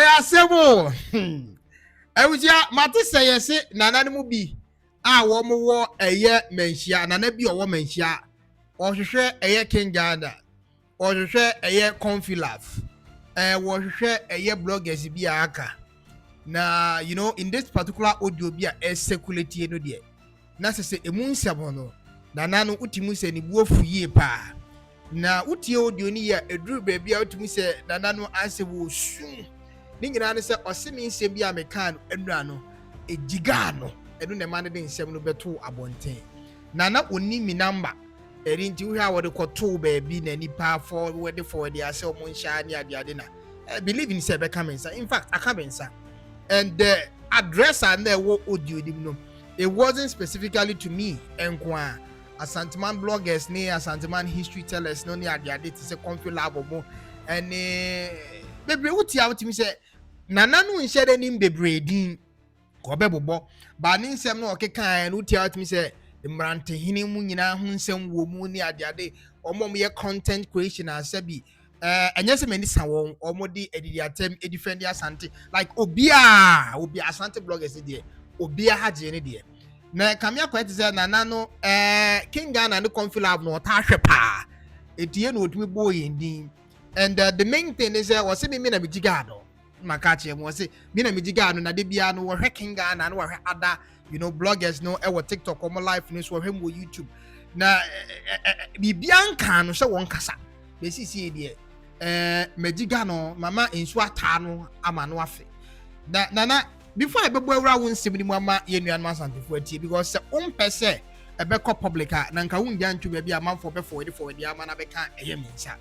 Asɛm. Ewuja mate say yes nananom bi a wo mo wo eye manhyia nana bi owo manhyia. Ohwehwe eye K1ng Ghana. Ohwehwe eye confilaf. Ohwehwe eye bloggers bi aka. Na you know in this particular audio bi a circulate no de. Na se emu nsɛm no nana no utimu se ni buofu yie pa. Na utie audio ni ya eduru baabi a utimu se nana no asewo sum. Ni nyina ne se osemi nsɛm bi a meka no enura no ejiga no enu ne ma ne de nsɛm no beto abonten. Nana oni mi number eri nti wo ha wo de koto baabi na nipa forward ase o mo nhya ne ade na believe in se be kamensa. In fact akamensa. And the address and the audio no, it wasn't specifically to me. Enkwa Asanteman bloggers ne Asanteman history tellers no ne ade to say conflict lab mo and bebre wuti out me say nana no nhye nim bebre din ko bebobo ba ne nsem no okekan no wuti out me say mrante hini mu nyina ho nsem wo mu ne ade omom ye content creation asabi enye se mani sa won omodi edidi atem edifendi asante like obia asante bloggers de obia haje ne de na kamia kwete se nana no K1ng Ghana no confilab no ta hwe pa etie no otumi boy ndin and the main thing is was say me na bijiga no maka che mo say me na bijiga no na de bia no wo hwe K1ng Ghana no wo hwe ada you know bloggers no e wo TikTok or live no so wo hwe mo YouTube na bibianka no se won kasa be sisi de mejiga no mama ensu ata no ama no afe na before I bebo awura won nsem ni mu ama yenuan masantefo atie because se pese ebekọ public na nka wunja ntu ba bi amanfo be forward ama na beka eye mensa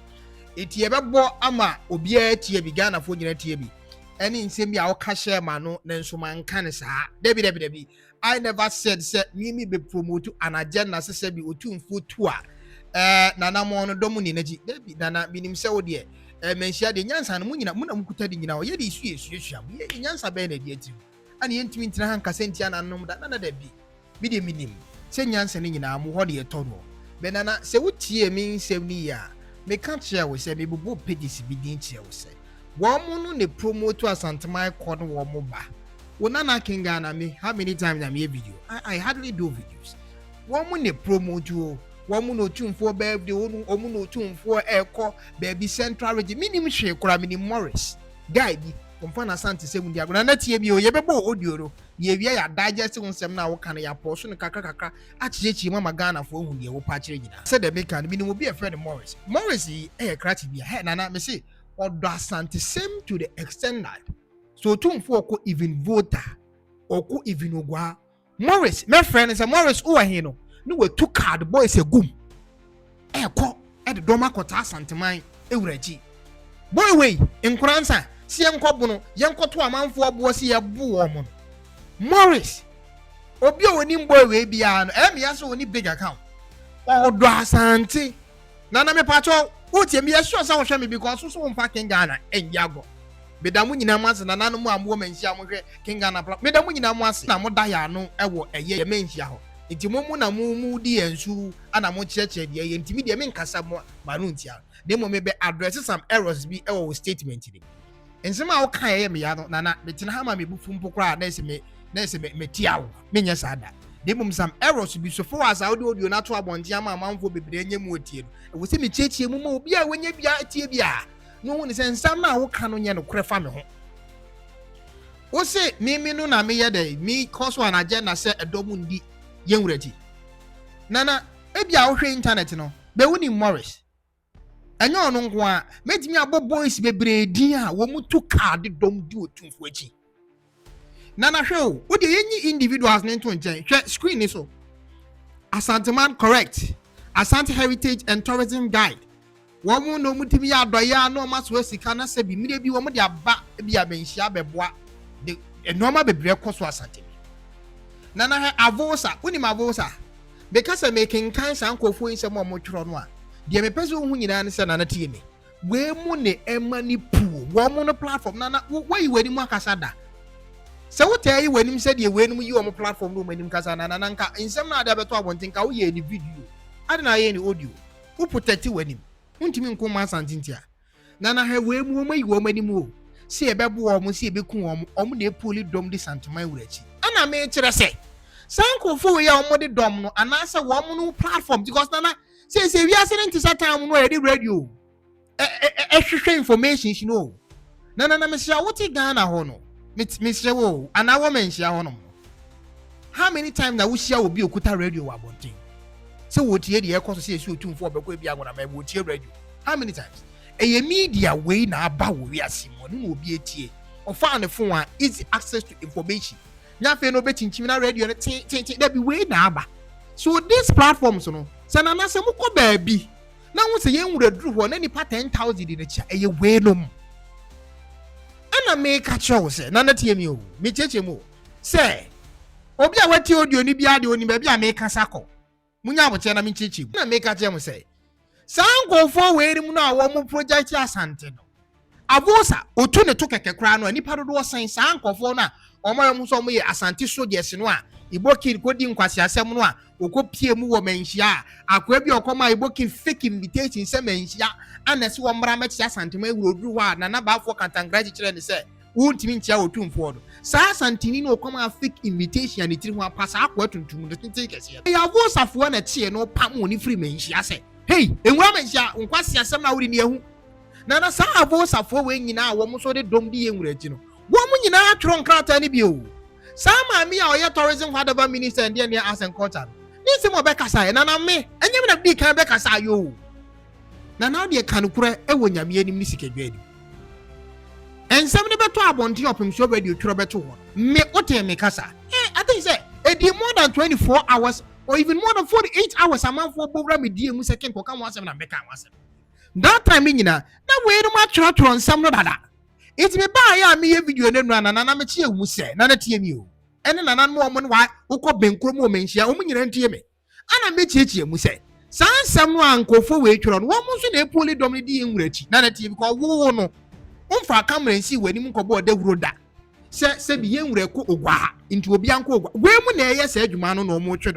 eti ebebo ama obi atie bi Ghana fo nyina tie bi eni nsem bi a wo ka share ma no na nso man kan saa debi I never said say me be promote an agenda say bi otumfo tu a nana mo no domu ni naji debi nana binim se wo de menhia de nyansa no munyina muna mukuta de nyina wo ye de isu esuesua ye nyansa be na de ati ani yentimi ntina hanka sentia nanom da nana da bi de minim se nyansa ne nyina mo ho de eto no be nana se wutie mi nsem ni ya me kan chia wo se me bubu pages bi din chia wo se wo mo no ne promote Asanteman code wo mo ba wo nana K1ng Ghana me how many times am ye video I hardly do videos wo mo ne promote wo womu no tumfo birthday womu no tumfo eko baby central region minim hwe kura minim Morris guy bi komfa na sante se mundi agona na tie bi o ye bebo audio ro ye wi ya digest nsem na wo kan ya poso no kakaka achichechi mama Ghana fo hu ye wo pa kire nyina se de make an minim obi a friend Morris e krati bi he nana me say odo Asante same to the extent that so tumfo ko even voter oko even ogwa Morris my friend say Morris o he no we two card boys a gum eko e de doma kota Asanteman ewuraji boy we nkransa si enkobo no yenkoto amanfo abo si ye bo wo mo Morris obi oni boy we bia no ya so oni big account odo Asante nana me pacho o tie me sure sa wo hwe me because so mfa K1ng Ghana enyago bedamu nyina mu ase nana no mu ambo manhia mo hwe K1ng Ghana bedamu nyina mu ase na mo da ya no ewo eye manhia ho nti mo na mu di ensu ana mo cheche de ye ntimi de me nkasa mo manu ntia de mo me be address some errors bi e wo statement ni ensema wo kan ye me ya no nana betina ha ma me bufu mpokra na ese me tia wo me nya sada de mo some errors bi so for as audio na to abonti ama amanfo bebre nya mu otie no wo se me cheche mu ma obi a wonya bia tie bia no hu ni se nsam na wo kan no nya no krefa me ho wo se me no na me ye de me cause one agenda se edomu ndi yenwurati nana ebia wo hwe internet no be woni Morris enye ono nko a metimi abo boys bebre din a wo mutu card dom di otumfo achi nana hwe o wo de yenyi individuals ne nto nchen hwe screen ni so Asanteman correct Asante Heritage and Tourism Guide wo mu no mutimi ya doya no maso sika na se bi mire bi wo mu de aba bia benhia beboa de normal bebre koso Asante nana he avosa uni mavosa because I making cancer nkofo nsem mo tworo no a de me pese hu nyina ne se nana tie me we mu ne emani pu wo mu no platform nana we wani mu akasa da se wo tayi wani se de we nu yi wo mo platform no mani kasa nana nanka nsem na da beto abontin ka wo ye ni video ade na ye ni audio wo protect wani untimi nko ma Asante ntia nana he we mu ma yi wo mani mu see a baby woman, see a big woman, they pull it dom this and to my wretched. And I made to say, Sanko for your mother domino, and answer woman platform because Nana says, if you are sitting to Satan, where the radio, extra information, you know. Nana, Mr. What is Ghana Hono? Mr. Wo, and our men shall honor. How many times I wish I would be a Kuta radio about thing? So, what year the air cost says you 2 4 but be agona me would hear radio. How many times? A media way now about we are Simon will be a tea or find a phone easy access to information. Nothing no betting China radio that be way now. So these platforms, no, Sanana Samuko baby. Now once a young would have drew on any part 10,000 in the chair, a way no. And I make a choice, none of you, me chemo. Say, Obia what you do, Nibia, maybe I make a saco. Munya would tell me chichi. I make a gem say. Sound go forward, Muna, one project Santino. Avosa, Otune took a crown, and Nipado saying Sanko Fona, or my Musomi, Asanti soldiers in one. Iboki coding Quasia Samoa, Okopie Mu Menshia, Aquabio Coma, Iboki fake invitation, Semenshia, and as one Bramet Santime would do one, and about for Cantangratitude and say, won't mean Chow Tomb Ford. Sa Santino come a fake invitation and it will pass upward to the tickets here. I was of one at sea, no Pamoni Freeman, she said. Hey, and woman shall Quasia Sama in you. Nana sa voice of 4 wing in our woman so they don't be in region. Woman in our trunk out any view. Some me or your tourism whatever minister and then Asɛm culture. Need some more Becca and I may, and you have big Becca say you. Now dear Canukura, a when you mean music again. And some never to abond your him so ready to Robert to one. Me what make us. I think say it did more than 24 hours or even more than 48 hours a month for program with dear Musakin for come once and Becca was. That time in now way to my church on some other. It's me buy me a video and run and I'm a cheer who say, none of TMU. And then another woman why who could be Cromo share woman and TM. And I met you, who say, someone go for way to run 1 month in a poorly dominating rich, none of TM called Wono. For come and see when you go board the road that. Say, be young Reko into a Bianco. Where when I said you man no more trade.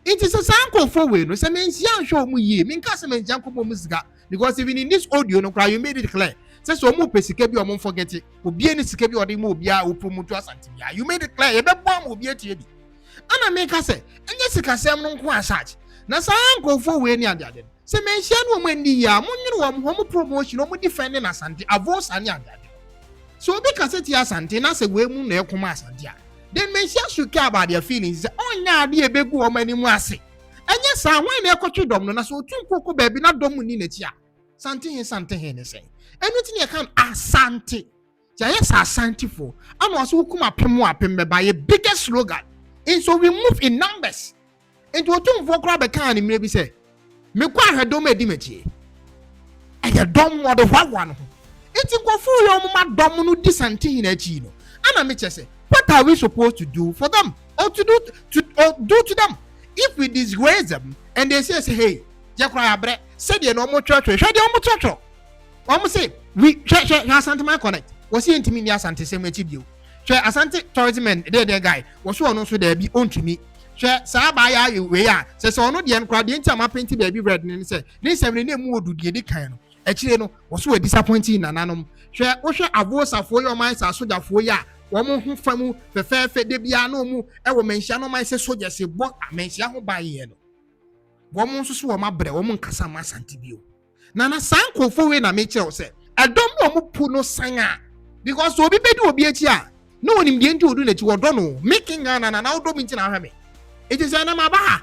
It is a sample for way, no, some means young show me, mean Cassim and Janko Musga, because even in this audio, no cry, you made it clear. Says so more pesikebi or won't forget it. Will be any sikebi or the mobia or promote us anti. You made it clear, that bomb will be a TV. And I make us say, and Jessica Sam non qua such. Now, some go for way near the other. Say, mention woman the home promotion, no more defending us anti, a voice and young. So because it is anti, and I say, we moon air commerce and ya. Then mention should care about their feelings. Oh, now be a big woman in Wasi. And yes, I want their coach domino, so 2 cocoa baby not dominatia. Something is something here, say. Anything you can asante. Yes, asante for. And also come up by a bigger slogan. And so we move in numbers. Into a 2 for grab a can maybe say. Me kwa her dome dimity. And you don't want the one. It's a go for your mama domino disante in a chino. And I may say, what are we supposed to do for them? Or to do to them? If we disgrace them and they say, hey, Jakra Bre, say the normal church, show the normal church. Almost say, we share Asante my connect. Was he into me near Asante same view? Share Asante tourism and their guy was so also there be own to me. Share Sabaya, you we are. Says, oh, no, the uncrowd, the entire painted baby red and say, this 7 more do the kind. Actually, was so disappointing nananom. Share Osha Avosa for your minds are so that for ya. Woman who famu, the fair fed de biano mu, I will mention no my soldiers, a book, I mention who buy ye. Woman so my bread, woman Casama Santibio. Nana Sanko for when I make you say, I don't want to put no singer because so be better will be a chia. No one in the end to do that you don't know, making an outdoor meeting. It is an amabaha.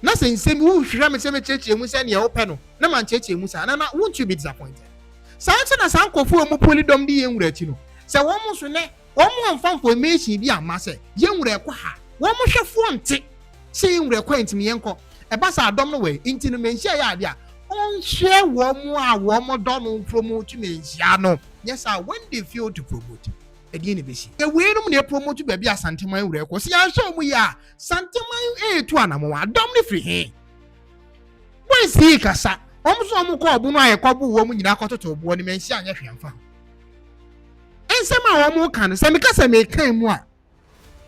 Nothing same who shram church and we send your open. No man church and Musa, and won't you be disappointed? Sanson as Sanko for a polydom the young retino. So almost one more fun for me, she be a master, young require. One more chef won't take. Saying requaint me uncle. A bass I don't know way into the mention idea. On share one more Donald promote me. Yes, I when they feel to promote. Again, the way they promote to baby as Santa records. See, I show we are Santa May to Anamo, don't free here. Where's he, Cassa? Almost almost called Buna, a couple woman in a quarter to one mention. And somehow more can say because I may claim one.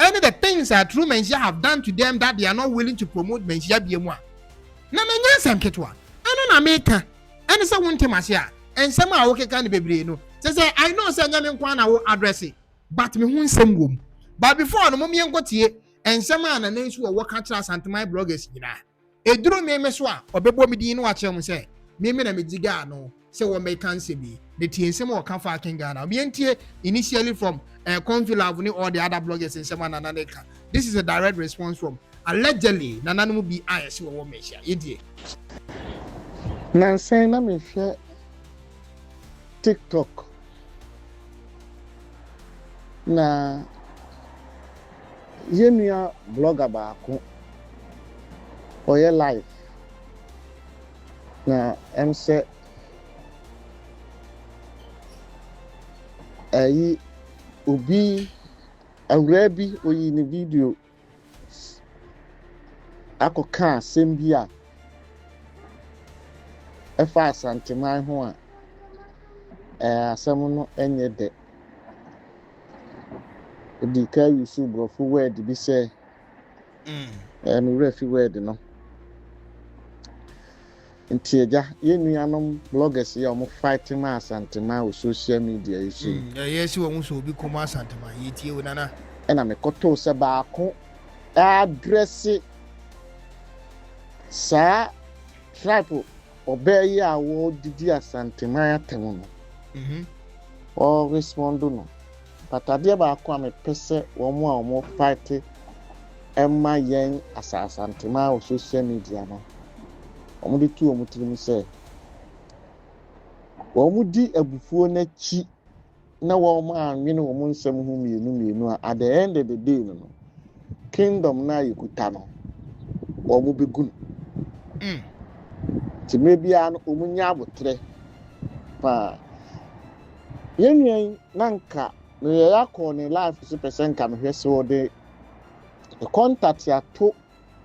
Any of the things that true men have done to them that they are not willing to promote men shall be one. Nana, yes, I'm Ketwa. I don't know, America. And someone to Masia. And somehow okay can be no. Say I know say nyame nkwa na wo address it, but me hu nsem wom. But before no mo me enkotie ensem ana na nsu wo ka kira santemai bloggers nyina. Eduro me so a obebo me din no wa kire mo say me na me diga no say wo me kan se bi. The tie nsem wo ka fa K1ng Ghana. Me entie initially from Confilave ni all the other bloggers nsem ana na ka. This is a direct response from allegedly nananom bi ayese wo me hia. Yedie. Na say na me hwe TikTok na yenua blogger baako oye live na say ayi obi awura bi oyi ni video akoka asɛm bi a ɛfa asanteman ho a asɛm no enye de di ka yusu brofo word bi sɛ no refi word no nti eja yenuanom bloggers ya omo fight ma asantema o social media issue yes wo mu so obi koma asantema yetie wo nana na me koto se baako address sa triple obey ya wo didi asantema atemu no o respond no patade baako a me pese wo mu a omo fight emma yen asantema o social media no omudi tu omutirim se omudi abufuo na chi na wo ma anwene wo nsem hu mienu a at the end of the day no kingdom na yikuta no omu begun ti mebi an omunya abotre pa yenyen nanka no ye yakọ ne life 100% ka me hwese wo de contact ya to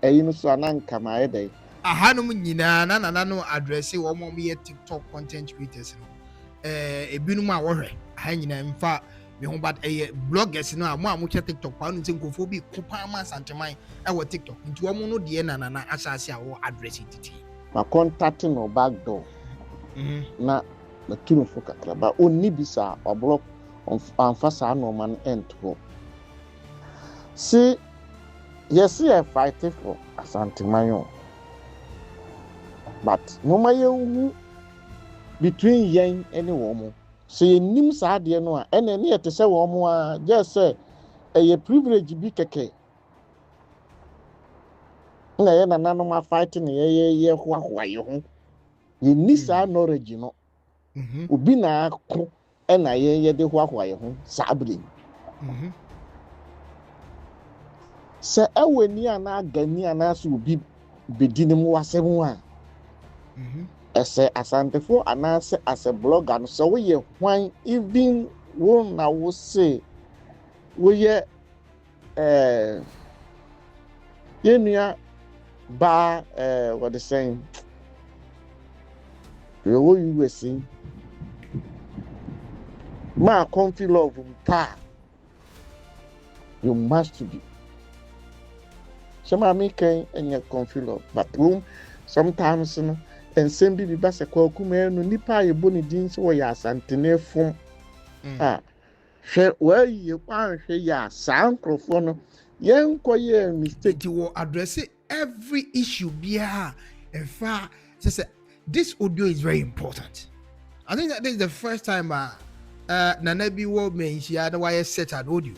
eyi no so ananka ma yedai ahanum nyina na nananom address wo mo ye TikTok content creators no ebinum a wo hwe ha nyina mfa me ho bad bloggers no a mo che TikTok pa no ntin kofo bi kopa ma santeman wo TikTok nti wo mo no de nanana asase a wo address titi ma contact no back door na na tunu fo kakra ba onni bisa oblock anfasa no man end ho see yes I fight for asanteman but no maye between yen and woman so ye nim sa de no a ene ne yete se wo mo a just say a privilege bi keke na ye nananom ma fight ne ye hoahoa ye ho ye ni sa knowledge no obi na ko ena ye de hoahoa ye ho sa bre se eweni ana gani ana so obi bedini mu wasem a ese asantefo anase as a blogger no so we hwan even won na wo say we yenua ba what they saying we wo USA ma Confilave pa you must be some make any Confilave but sometimes no ensem bi ba se kwa kuma no nipa ye boni din so ya asantene fom hwe wa ye kwa hwe ya sankrofo no yen koye mistake wo address every issue bia efa say this audio is very important. I think that this is the first time nana bi wo menhia na why set an audio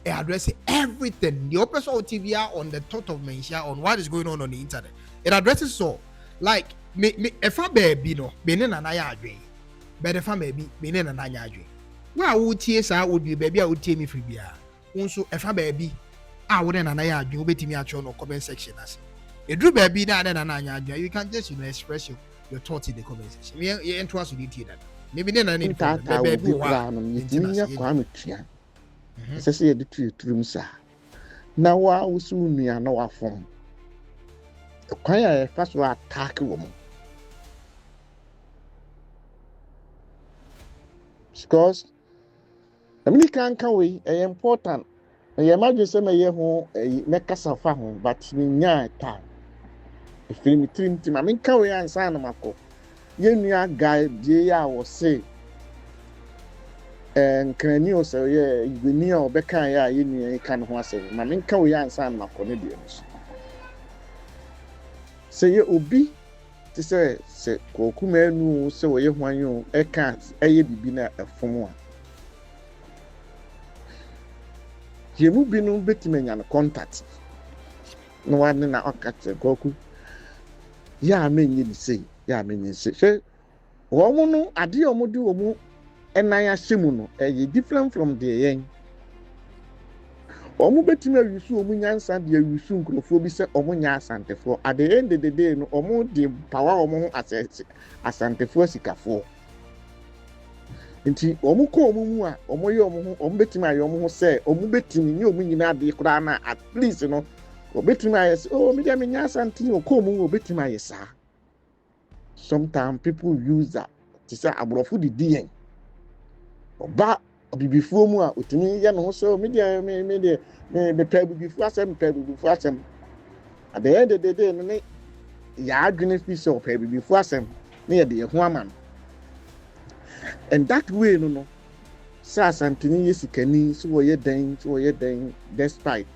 address everything the opposite TV on the thought of menhia on what is going on the internet. It addresses so like me efa baby no be ne nana ya adwen be defa baby be ne nana ya adwen wa wo tie sa wo bi baby a wo tie me free bia wonso efa baby a wo ne nana ya adwen obetimi a cho no comment section ase edru baby na ne nana ya adwen you can just express your thoughts in the comment section me interest you tie that maybe ne nana ni baby wa nya kwa metua sese ye de turum sa na wa wo su nua na wa fom kwan ya first wa attack wo mo because American can we important imagine say me ho me kasa fa ho but me nya time if me trim I mean can we answer na mako ye nua guy die ya wo say nkrani o sɛ yɛ igweni a ɔbɛka yɛ a yɛ nua ka no ho asɛm ma menka wo yɛ ansa na makɔ ne deɛ no so sɛ yɛ obi te sɛ kɔkuma anu sɛ wɔyɛ hwan o ɛka ɛyɛ bibi na ɛfom a yɛmu bi no bɛtumi anya no contact no wane na ɔka kyerɛ kɔku yɛ a menye ne sei yɛ a menye ne sei hwɛ wɔn no adeɛ a wɔde wɔn ɛnan ahyɛ mu no ɛyɛ different from deɛ yɛn wɔn bɛtumi awisu wɔn nyansa deɛ awisu nkurɔfoɔ bi sɛ wɔn nya asantefoɔ at the end of the day no wɔn de power wɔn ho asantefoɔ sikafoɔ nti wɔn kɔ wɔn mu a wɔn yɛ wɔn ho wɔn bɛtumi ayɛ wɔn ho sɛ wɔn bɛtumi nye wɔn nyinaa adeɛ koraa na at least no wɔbɛtumi ayɛ sɛ oh mi deɛ mi nya asante wɔn kɔ wɔn mu wɔbɛtumi ayɛ saa sometimes people use that to say aborɔfo didi yɛn ɔba bibifuo mu a otumi yɛ no ho sɛ me deɛ me pɛ bibifuo asɛm at the end of the day no ne yɛ adwene fi sɛ ɔpɛ bibifuo asɛm ne yɛ de yɛ ho ama no and that way no sɛ asanteni yɛ sikani sɛ wɔyɛ dɛn despite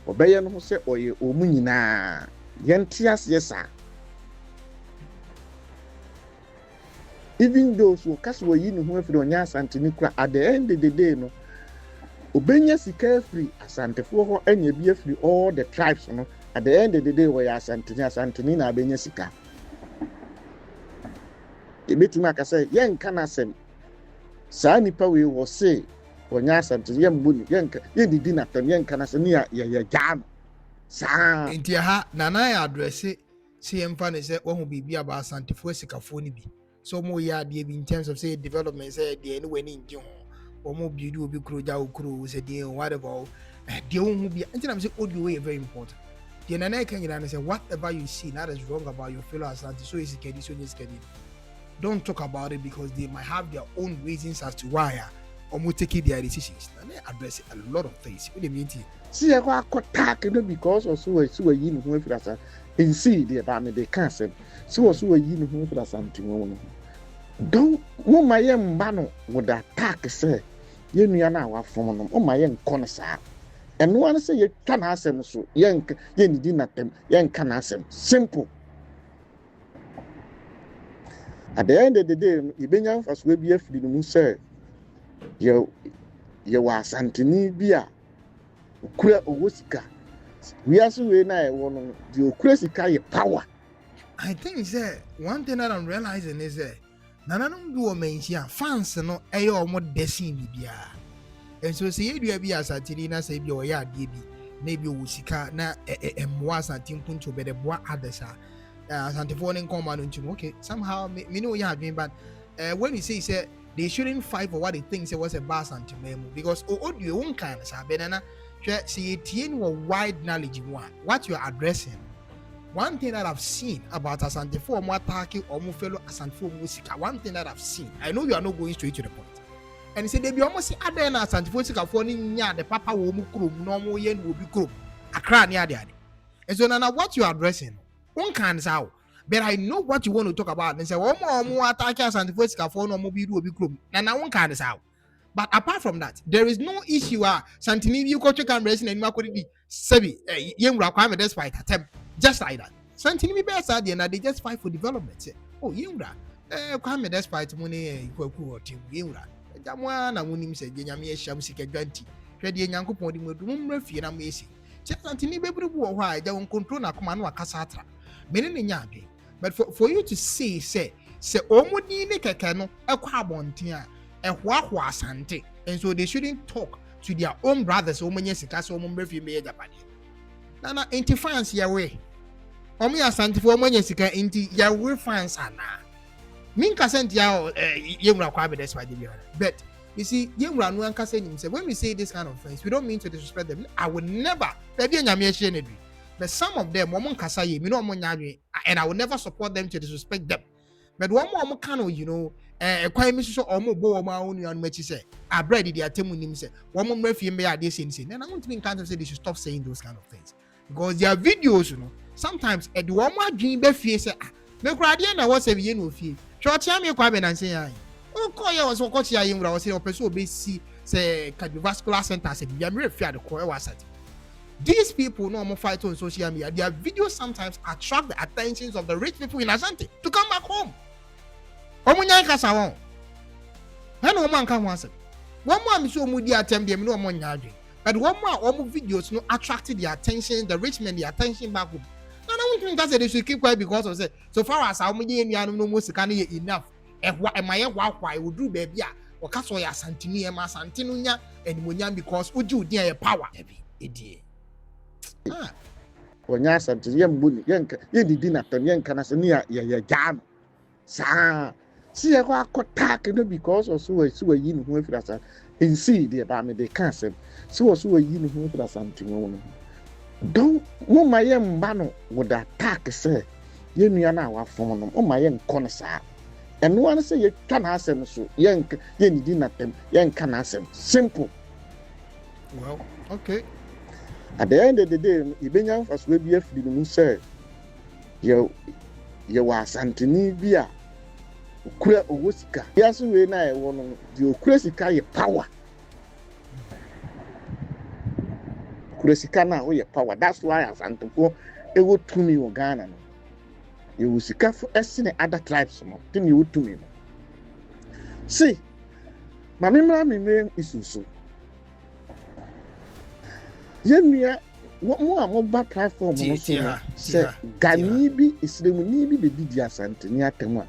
ɔbɛyɛ no ho sɛ ɔyɛ ɔmu nyinaa yɛnte aseɛ saa even though so kasi wɔyi ne ho afiri ɔnyɛ asanteni kora at the end of the day no obɛnya sika afiri asantefoɔ hɔ anya bi afiri all the tribes no at the end of the day wɔyɛ asanteni na abɛnya sika ebɛtumi aka sɛ yɛnka n'asɛm saa nipa wei wɔ se ɔnyɛ asanteni yɛmbɔ ni yɛdidi n'atam yɛnka n'asɛm ne yɛ gyaa no saa nti ha nana yɛ adrɛse sɛ yɛmfa ne sɛ wɔho biribi aba asantefoɔ sikafoɔ no bi so mo ya de in terms of say development say de no wani nje ho mo build obi kuro ja okuro say de whatever de ho bi until I'm say audio way very important the nana can you say whatever you see that is wrong about your fellow asante so is kedi so is kedi don't talk about it because they might have their own reasons as to why mo take their decisions and they address a lot of things what they mean to see I go attack no because also yi no ho afira sa in see the ba me they can say so yi no ho afira asante no don't mo ma ye mba no would attack say ye nua na awafom no mo ma ye nkɔ no saa eno an say ye twa na asɛm so ye nidi na tem ye nka na asɛm simple at the end of the day you benya mfaso bi afiri no mu say ye wa asanteni bi a okura owo sika we aso we na e wo no the okura sika ye power. I think say one thing that I'm realizing is that nananom bi wɔ manhyia fans no ɛyɛ ɔmo desin bibia enso sɛ yɛdua bi asanteni na sɛ bi ɔyɛ adeɛ bi na bi ɔwɔ sika na ɛmmoa asanteni punto bɛde boa others asantefoɔ ne nkɔma no ntum okay somehow me no yɛ adwene but when you say they shouldn't fight for what they think say was a bad sentiment because audio won kan sa benana hwɛ sɛ yɛtie no wɔ wide knowledge one what you are addressing. One thing that I've seen about Asantefo Omo attacking Omo fellow Asantefo Musika, one thing that I've seen, I know you are not going straight to the point. And he said they be almost other na Asantefo Sika for nya the papa wo mu krom no mo yen wo bi krom akra ne ade. And so now what you are addressing, one can how, but I know what you want to talk about. And say Omo attacking Asantefo Sika for no mo bi do bi krom. Now one can how. But apart from that, there is no issue Santini you go check and racing and makodi sebi yen rakwa me despite attempt. Just like that. Something me best idea and they just fight for development. Oh, Yura. Kwame despite money or team Yura. Jamwa na munim said Yami Shamsika Ganti. Ready Yankupon with room refi and amazing. Just until you be able to why they won't control a command or Casatra. Meaning Yaki. But for you to say Omudi Nekano, a quabontia, a Wahwa Sante. And so they shouldn't talk to their own brothers, Omanyesica, so Mumrefi made a party. Nana, ain't fans your way. Omi Asantefo Omo Nyesika inti ya we fans ana. Minka sent ya yemra kwa be that's why they be. But you see yemra no anka say him say when we say this kind of things we don't mean to disrespect them. I would never there be nyame ehye ne. But some of them omo nkasa ye me no omo nyawe and I would never support them to disrespect them. But one more omo kan you know kwan mi so omo bo omo awonu anu machi say abread dey atemu nim say omo mrafie me ya dey say and I want to be in kind of say they should stop saying those kind of things. Because their videos, you know, sometimes at the one more dream be fie say me kura dey na what say ye no fie. Church am me kwa be nan say yan. Oh, call you was what you are was saying, person be see say cardiovascular center say be very fear the call was at. These people no more fight on social media. Their videos sometimes attract the attentions of the rich people in Asante to come back home. Omunya kasa won. When woman can once. One more I'm sure mudi attempt them no more nyadwe. But one more omu videos no attracted the attention, the rich men the attention back home. And I don't think that's they should keep quiet because of say so far as how many no most can enough. My why would do baby or castle ya santini ema santinunya and munya because uju dear power idiot. When you said to young bully, young dinner, young canasania, ya jam. Sa, see a walk talking because or so a yin who for us in see the about me they can't say so a yin who for us something. Don't my young bano would attack, say, you know, our phone, oh my young corner, and one say you can ask them so young dinner, young can ask them. Simple. Well, okay. At the end of the day, Ibenya first will be a freedom say, you was Antony Bia, Kura Owosika. Yes, we now want the Kurasika power. Kurasika now your power. That's why as Antopo, it would to me or Ghana. You will see careful as in other tribes, then you would to me. See, my name is Susu. Yemia, what more about platform? Say, Gani be is the Munibi the Didia Santinia Tema.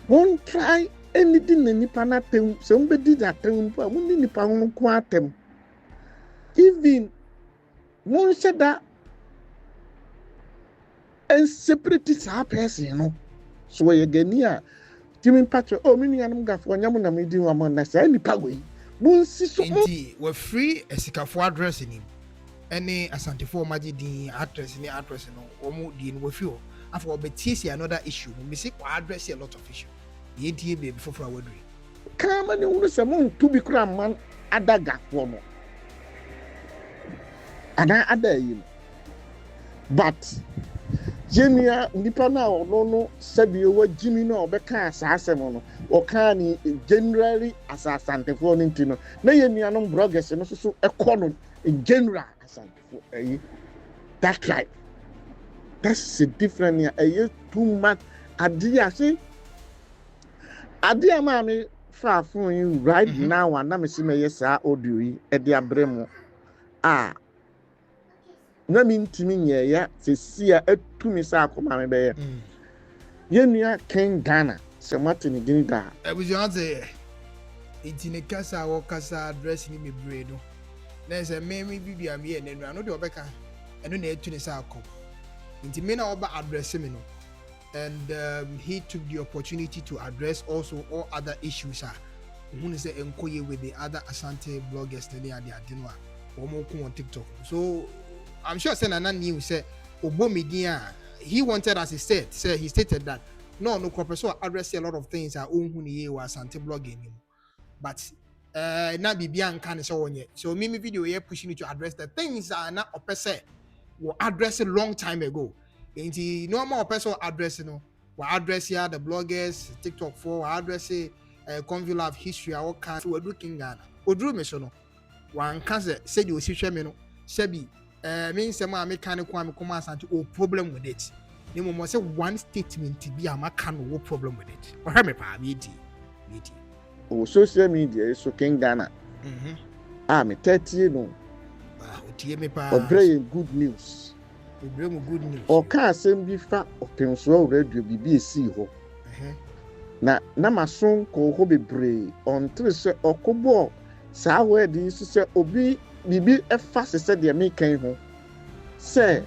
Won't try anything in Nipanatem, somebody that term, but only Nipan Quatem. Even one said that and separatists are person, you know. So you get near Jimmy Patrick, oh, many animal for Yamuna medium among us, any power. One sister, we're free as a for addressing him. Any Asante for Majidi actress in the actress no omu di in with you. After obetisi another issue, we see address a lot of issue. The ATA before for our dream. Come on, you know, to be cram man, adaga for no. And I ada you. But Jemia Nipana or no said you were Jimmy no beka Asɛm or can generally as a Santa for Nintino. Nay, me no bloggers and also a corner in general. That's right. That's a different year. Too much. Adia say, Adia mammy far from you right now. And I'm a yes, audio, Edia Bremo. Ah, no mean to me, yeah, to see a 2 Miss Akoma Bear. Yenia K1ng Ghana, so Martin Ginida. I was your answer. It's in a casa or casa dressing me bredo. There's a meme baby I'm here and I know the Obeka and then to the Sako. Into me now about addressing me. And he took the opportunity to address also all other issues. Who is the enquiry with the other Asante bloggers today at the Adinwa or Moku on TikTok. So I'm sure Senana knew say Obomidia he wanted as he stated that no corporate address a lot of things are own who was Asante blogging him. But na bibian can so on yet. So me video here pushing you to address the things are not a person were addressed a long time ago. In the normal person addressing no, we address here the bloggers, TikTok for address convul of history our can we do K1ng Ghana. Odru me so no. One can say you see me no. Sebi means some mechanical come and oh problem with it. You must say one statement to be a can no problem with it. Or have me pa meeting. Oh, social media is so K1ng Ghana. Me 30 no. Or bring good news. We bring good news. Or can't send me fat or pencil radio BBC ho. Na my son ko ho be brave on Trisha or Kobo. Sa where this say obi bibi e fast said they make ho. Say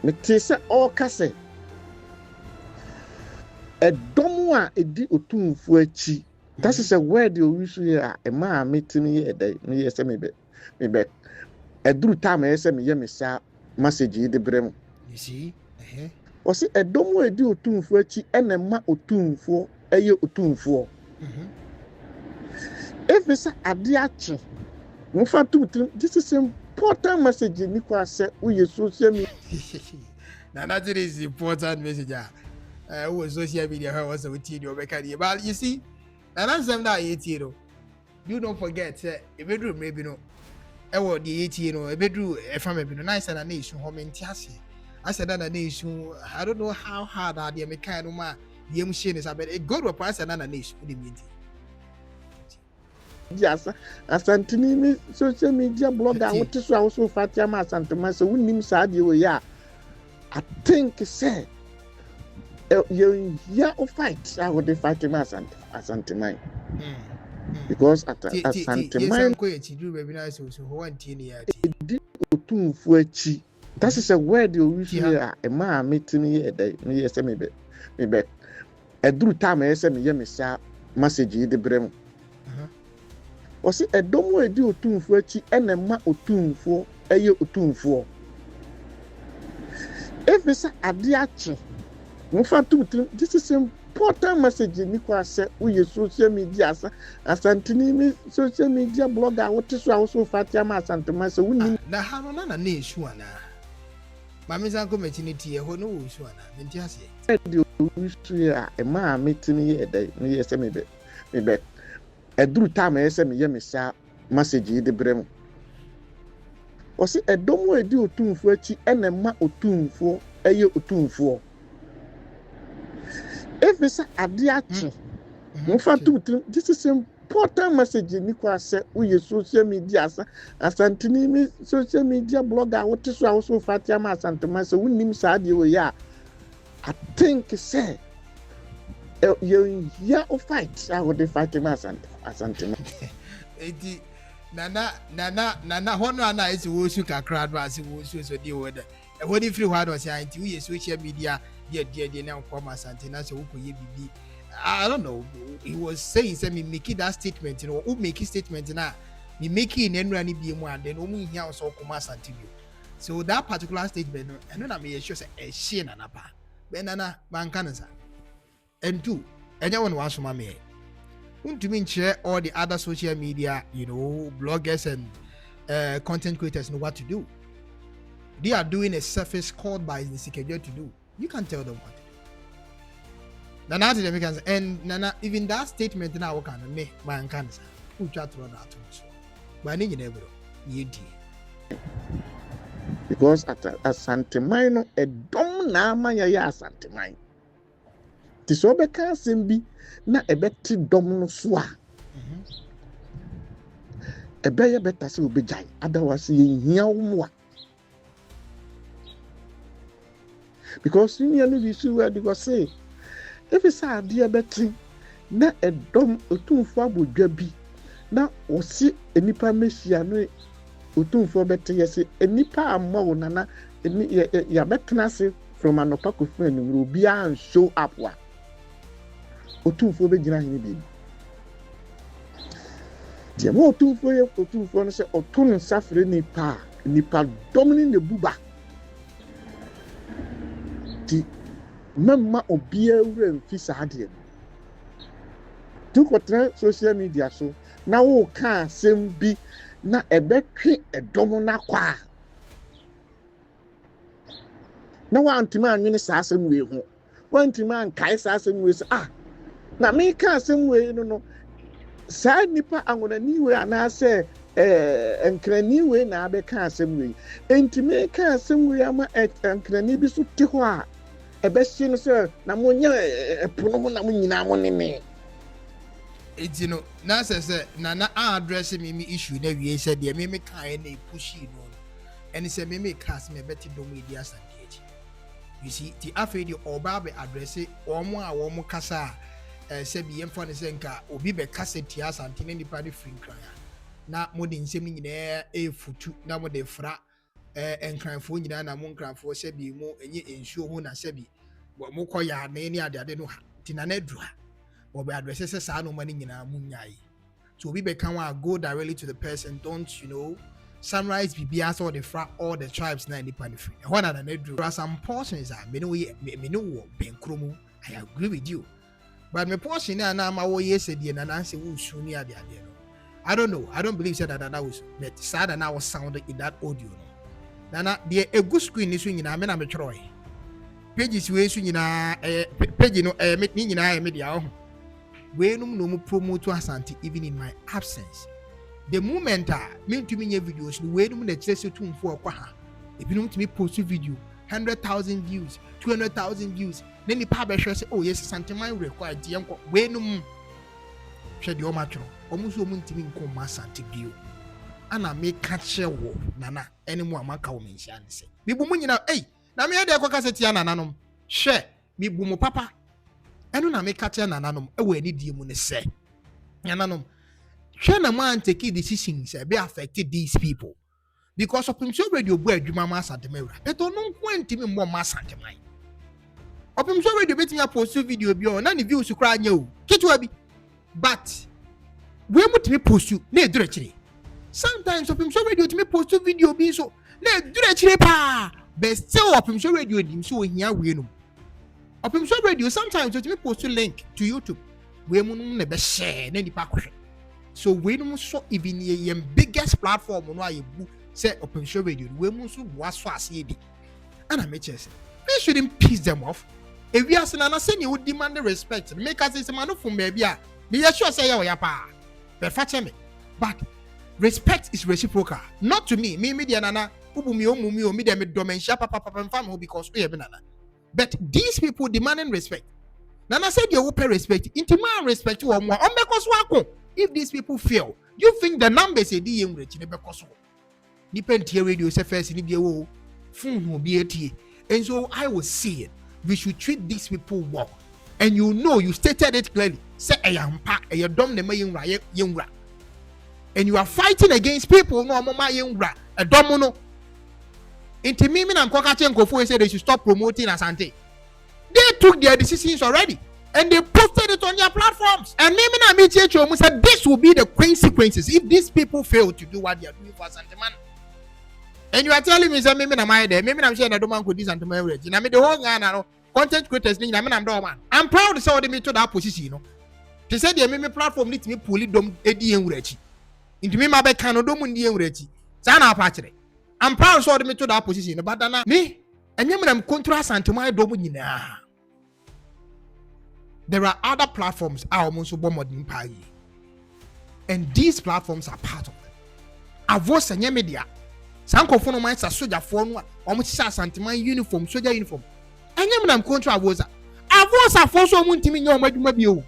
me tese all kase. A domwa edi otumfu achi. That is a word you use here. A man meeting me here day. Me yes me be. A dru time I say me ye me sa message de brem. You see? O se a domwa edi otumfu achi ene ma otumfu eye otumfu. If it's a diachi, this is important message in Nicola said we social media. Now that is important message. was social media, how was with you, but you see, and I'm saying that 18, you don't forget, a bedroom maybe no, the 18 or a bedroom, a family, nice and a nation, home in Tiasi. I said that a nation, I don't know how hard are the American the machine is about a good price and a nation. Yes, asantini social media blogger what is also Fatima Santama so we nim sadio ya. I think say you fight I would fight him Asantama. Because at Asantama that is a word you use here a man meeting here me say me a do time I say me say message the brem. Osi edomo edi otumfo achi enema otumfo eye otumfo efisa ade achi mfa tumtum this is important message ni kwa se uye social media asantini mi social media blogger what so also Fatima asantama se woni na ha no na issue ana mama zanko metinity e ho no issue ana menti ase edi issue a e ma metini ye dai me ye se me be eduru time ese me sa message yi de brem osi edomo edi otumfo achi enema otumfo eye otumfo efisa ade achi mfa tumtum this is important message ni kwa se uye social media asantini mi social media blogger what so also Fatima asantama se wonim saade we ya I think say you fight I would fight him asantama edi nana hono ana esi wo su kakra do ase wo su so dey word e wodi free hard was anti we social media dey na come asantena so wo koye bibi I don't know he was saying say me make that statement you know who make statement na me make in enura ni bi mu and then omu hia so come asantibio so that particular statement no na me sure say e share na pa be nana banka nsa and two anyone wants to me to mean share all the other social media, you know, bloggers and content creators know what to do. They are doing a surface called by the secretary to do. You can't tell them what to do. Nana to them and Nana even that statement now can make man cancer. Who try to run out of but you never you did. Because at Santimino a dom na ya Santimino. Tisobe ka sembi na ebeti dom no so a ebeye beta se obejai otherwise yehia wo because you know we see where because say if it's a dear beti na edom otumfo abodwa bi na osi enipa mehia no otumfo beti yesi enipa ammo na ya betena se from anopa kofu enu obi an show up wa otumfo be gina hin bi tie mo otumfo no se otun safre nipa domini ne buba ti mamma obi awura mfi saade tu kotra social media so na wo ka asem bi na ebetwe edom na kwa na wantima anwene saa asem we ho wantima ankae saa asem we na me ka asem we no saa nipa angona niwe anase enkrani we na abeka asem we entime ka asem we ama enkrani bi so te ho a ebehye no se na monye epono mo na monyina mo ne me etino na se na address me issue na wie se de me kan na pushi no eni se me cast me beti do me dia asante you see the afedi oba be address omo a wo mo kasa se bi yemfa ne se nka obi be kasa ti asante ne nipa de free kran na mo de nsem ni nyina futu na mo de fra enkranfo nyina na mo nkranfo se bi mo enye ensuo ho na se bi mo koya na ni ade no ha ti na na dura obi address se sa no mani nyina mo nyai so obi be kan wa go directly to the person don't you know summarize bibia so the fra all the tribes na nipa ne free ho na na dura some portions are me no wo benkromu I agree with you but me portion na ma wo yesedi na na se wo su ni ade no I don't know I don't believe said that was but sad and I was sounding in that audio no nana the a good screen is nyina me na me twroe pages we so nyina page no me nyina me dia ho we no mu promote Asante even in my absence. The moment me to me videos no we no na kire se tumfo akwa ha ebinom to me post video 100,000 views 200,000 views then the papa say oh yes Asante man required the enko we no mu hwe de o ma tworo omo so omo ntimi nko ma Asante bio ana me ka chewo nana enemu amaka wo menhia ne se me bu mu nyina na me de akoka se tia nananom hwe me bu mu papa enu na me ka tia nananom e wo ani die mu ne se nananom hwe na man take decisions be affected these people because of so radio bu adwuma ma Asante mawura eto no nko ntimi mbo ma Asante man opim so radio betimi post video bi o na ne views kura anya o kitwa bi but we mutimi post na edure kire sometimes opim so radio timi post video bi so na edure kire pa but still opim so radio dim so ohia we no opim so radio sometimes timi post link to YouTube we mu no be share na nipa kohwe so we no so even ye biggest platform no ayebu say opim so radio we mu so boa so ase bi ana me chese we shouldn't piss them off if we are na say you demand respect make us say man no from baby a me sure say ya pa be fache me but respect is reciprocal not to me media nana ubumi omumi o me dem do menhia papa mfam because we be nana but these people demanding respect nana said you will pay respect into man respect wo mo on because wako if these people fail you think the numbers e di yemrechi ne because ni pentie radio say first ni bia wo fun ho bi etie and so I will see it we should treat these people well and you know you stated it clearly say eyampa eyedom ne mayemra yemra and you are fighting against people no mama yemra edom no into me na nkoka chenkofo say they should stop promoting Asante. They took their decisions already and they posted it on their platforms and me na me checho said this will be the consequences if these people fail to do what they are doing for Asante man. And you are telling me say me na my there me na share na do man ko this Asante man already na me the whole Ghana no content creators ni na me na do man. I'm proud to say me to that position you know. They said the me platform need me puli dom edi enwurachi. Into me ma be kan dom ndi enwurachi. Sa na apa kire. I'm proud so me to that position but na me enye me na control Asante man dom nyina. There are other platforms almost so modern pay. And these platforms are part of it. Avos enye media. Sankofo no man sa soldier for no omo chi Asante man uniform soldier uniform. Enye me na control avosa. Avosa for so omo ntimi nya omaduma bi o.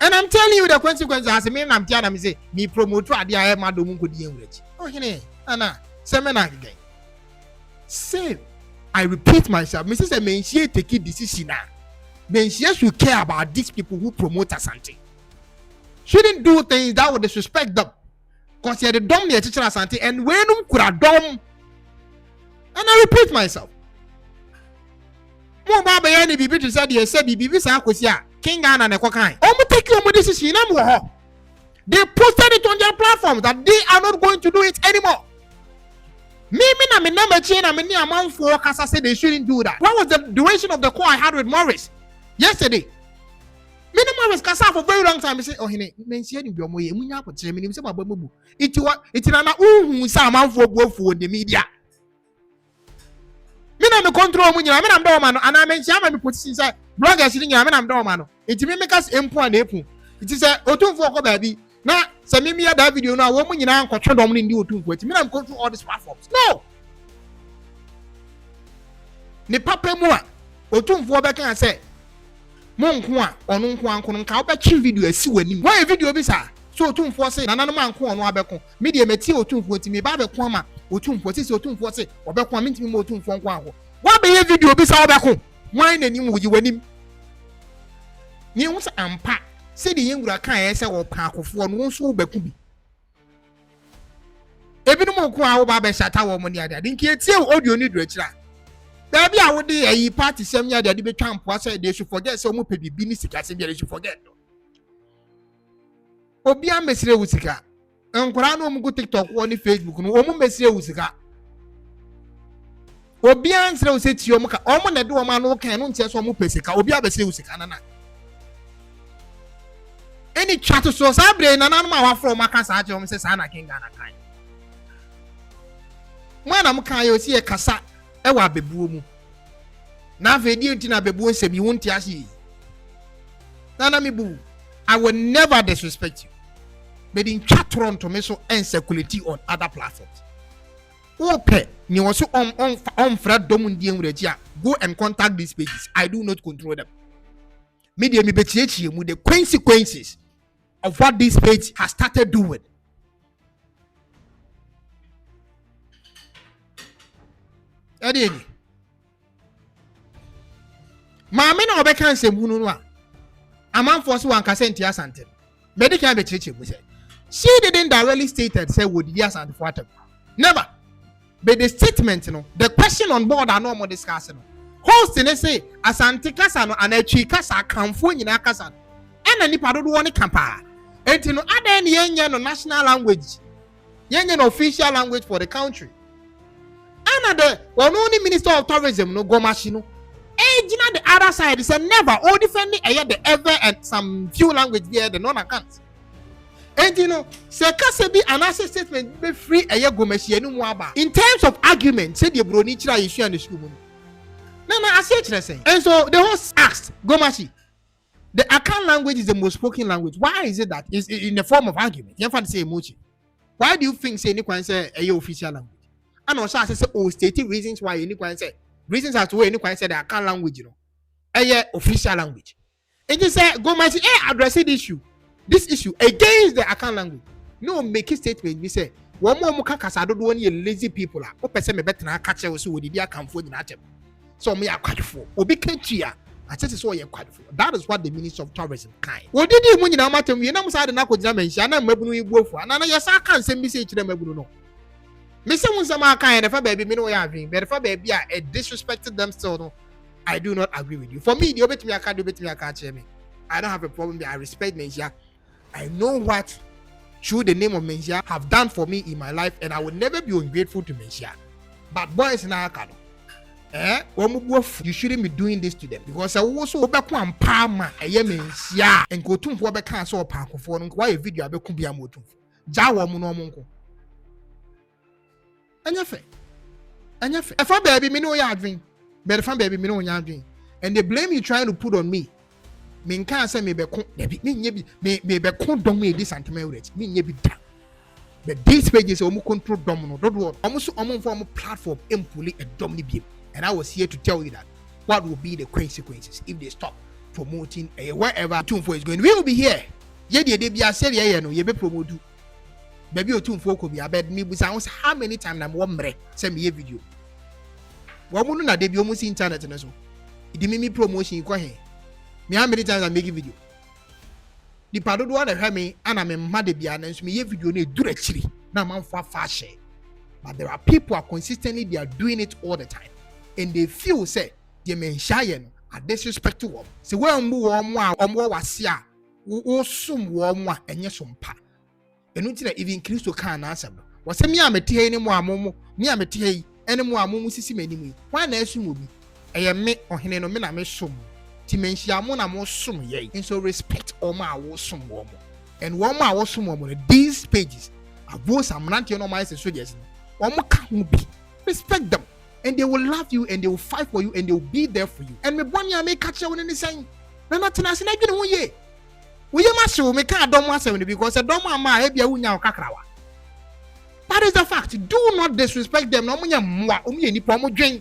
And I'm telling you the consequences as me na mtia na me say me promote ade a ma do mu nkodi enwurachi. Oh hene ana semena again. Say I repeat myself. Mrs. Menchie take a decision now. Menchie should care about these people who promote Asante. Shouldn't do things that would disrespect them. Because you're the dumb near teacher Asante and when could a dumb. And I repeat myself. Mo baba yani bibi to say the say bibi sa akosia K1ng Ghana na kokan. Omo take your decision na mo ho. They posted it on their platform that they are not going to do it anymore. Me na me number chain na me ni amanfo kasa say they shouldn't do that. What was the duration of the call I had with Morris yesterday? Me no Morris kasa for very long time. Me say oh hene mensia ni bi omo ye munya apotre me ni say mabamu. Iti na unhu say amanfo buafu on the media. Me na me control mu nyina me na mdo ma no ana mensia ma me position say bloggers ni nyina me na mdo ma no. Iti me make us empu and epu. Iti say otumfo ko baabi na say me ya that video na wo mu nyina ankotwe dom ni ndi otumfo. Iti me na control all these platforms. No. Ni papa mu a otumfo be kan say mo nko a ono nko anko nka wo be chi video asi wani. Why video bi sa so otumfo say nananom anko ono abeko. Me de meti otumfo ti me ba be ko ama otumfo ti say otumfo say obeko me ntimi mo otumfo nko anko. Wa be video bi sa obeko. Why na ni wuji wani. Ni wo sa ampa say the yengura kan e say wo pa akofo no so obeku bi. Ebi no mo ko a wo ba be shata wo mo ni ade. Nki etie audio ni do akira. Baby I would a party same year that they become say they should forget so much baby ni sika say they should forget. Obi a mesire usika. Enkora no mu go TikTok or ni Facebook no omu mesire usika. Obi a nsire useti omu ka omu na do ma no kan no ntia so omu pesika obi a besire usika nana. Any chat so sabre nana no ma wa from aka sa aje omu say sa na K1ng Ghana kan. Mo na mo kan yo si e kasa ewa bebuo mu Na vedi ntina bebu nsem yi wonti ase. Nana me bu. I will never disrespect you. But in chat to me so insecurity on other platforms. Okay, ni also on Fred Domundian Regia. Go and contact these pages. I do not control them. Media me betiechi with the consequences of what this page has started doing. Eddie. Maame na obeka nsem hunu no a. Amanfo so wanka senti asante. Medical betiechi mu say. She didn't directly state say would yes and for them. Never. But the statement, the question on board are no more discussing. Host in say asante kasa no anatwi kasa kanfo nyina kasa. Ena nipa do woni kampa. Enti no ada ne yenye no national language. Yenye no official language for the country. Another only minister of tourism no gomashi no. Ejina the other side say never all defending the ever and some few language there the non account. And se kase bi anase statement be free eye gomashi enu mu aba. In terms of argument, say the broni chira issue and the school mu. Na I say saying. And so the host asked Gomashi, the Akan language is the most spoken language. Why is it that it's in the form of argument? You have to say emoji. Why do you think say anyone say a official language? And also I say stated reasons why anyone say reasons as to why anyone say the Akan language, a official language. And you say Gomashi address this issue against the Akan language. No make a statement. We say one more muka do one lazy people are. O person me better na catch us with the Akan for the so me are quite for obi kentria. I said so you're quite for. That is what the Minister of Tourism kind. What did you mean? I'm telling you, I'm sorry, na ko jama nsia na mabunu igbo fu. Na yes aka nsem bi se kire mabunu no. Me se mun sama aka e fa baby me no ya adwin. Be fa baby a disrespected them still no. I do not agree with you. For me, the obetimi aka kire me. I don't have a problem there. I respect Mensia. I know what through the name of Mensia have done for me in my life, and I will never be ungrateful to Mensia. But boys in our cano, you shouldn't be doing this to them because I also back one palma a Mensia and go to what can so park for why a video could be a motu. Jawa Munomonko. And your if I baby me no yarding, but if I baby me no yarding, and the blame you trying to put on me. Me can't say me be don me this anti-marriage. Me nyebi da. But these pages omu control domino. Don't worry. Almost form platform empuli a domini. And I was here to tell you that what will be the consequences if they stop promoting wherever Tune for is going. We will be here. Ye de be a say no ye be promote. Baby o Tune for could be abed me with how many times I'm one send me a video. Woman na de be almost internet and so. It me promotion kwa here. Me how many times I make a video? The pado do want to hear me and I'm mad at the announcement. Me video ne do actually. Now I'm far share. But there are people who are consistently they are doing it all the time, and they feel say they menhyia are disrespectful them. So when omo wasia, sum woma enye sompa. Enu ti na even Christo kan na asem. Was say me amete ni mo amomo, me amete yi ene mo amomo sisi manimu. Why na esum obi? Eye me ohene no me na me som. Timensia mo na mo sum ye. And so respect oma wo sum wo mo. And wo ma wo sum wo mo these pages abo samnante no ma say soldiers. Omo ka hu bi. Respect them. And they will love you and they will fight for you and they will be there for you. And me bonya me catch you when saying na not na se na dwene ho ye. Wo ye ma se me ka dom asem because dom ama e bia wunya okakrawa. That is the fact. Do not disrespect them. No munya mwa omu ni pa mo dwen.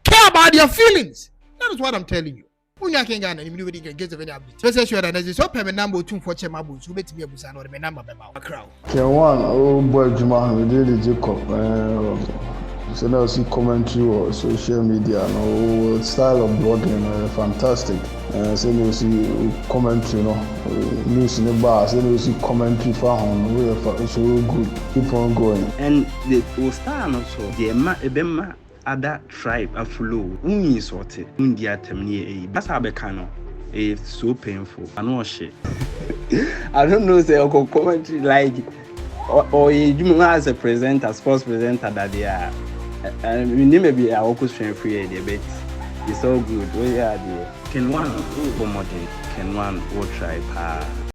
Care about their feelings. That is what I'm telling you. Unya K1ng Ghana ni video can get any update. Just sure that there is so payment number 2 for chema bu so betimi abusa na the number be ma crowd. K1 oh boy Juma we dey Jacob so now see commentary or social media no style of blogging fantastic. So you see commentary news in the bar so you see commentary for on we are so good keep on going and the style also the ebema other tribe aflow unyi sorted undia temni that's how becano it's so painful I know shit I don't know say or commentary like or you as a presenter sports presenter that they are and we need maybe I work strength free but it's all good we are the K1ng Ghana K1ng will try